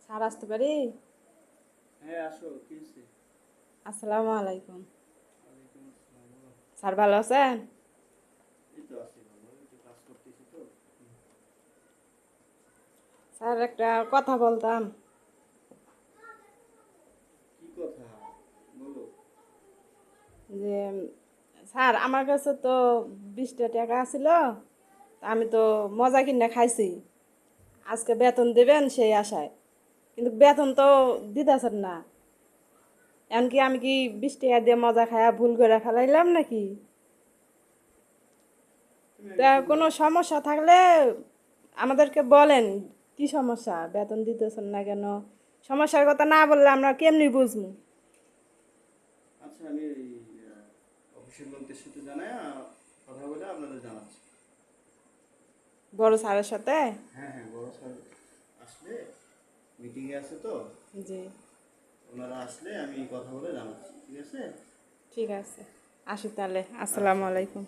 Sir আসতে পারি? হ্যাঁ আসো, কি হয়েছে? আসসালামু আলাইকুম। ওয়ালাইকুম আসসালাম, বলো। স্যার ভালো আছেন? এই তো আছি ভালো, এই তো কাজ করতেছি তো। স্যার একটা কথা বলতাম কি কথা? বলো। যে স্যার আমার কাছে তো 20টা টাকা ছিল, আমি তো মজা কিনে খাইছি। আজকে বেতন দেবেন সেই আশায়, কিন্তু বেতন তো দিতেছেন না। এমনকি আমি কি 20 টাকা দিয়ে মজা খায়া ভুল করে ফেলাইলাম নাকি? তুমি তা আগে শোনো। কোনো সমস্যা থাকলে আমাদেরকে বলেন। কি সমস্যা? বেতন দিতেছেন না কেন? সমস্যার কথা না বললে আমরা কেমনি বুঝবো? আচ্ছা, আমি এই অফিসের লোকদের সাথে জানাই, কথা বলে আপনাদের জানাচ্ছি। বড় স্যারের সাথে? হ্যাঁ হ্যাঁ, বড় স্যার আসলে, মিটিংয়ে আছে তো, জি, ওনারা আসলে আমি কথা বলে জানাচ্ছি, ঠিক আছে? ঠিক আছে। আসি তাহলে। আসসালামু আচ্ছা ঠিক আছে। আলাইকুম।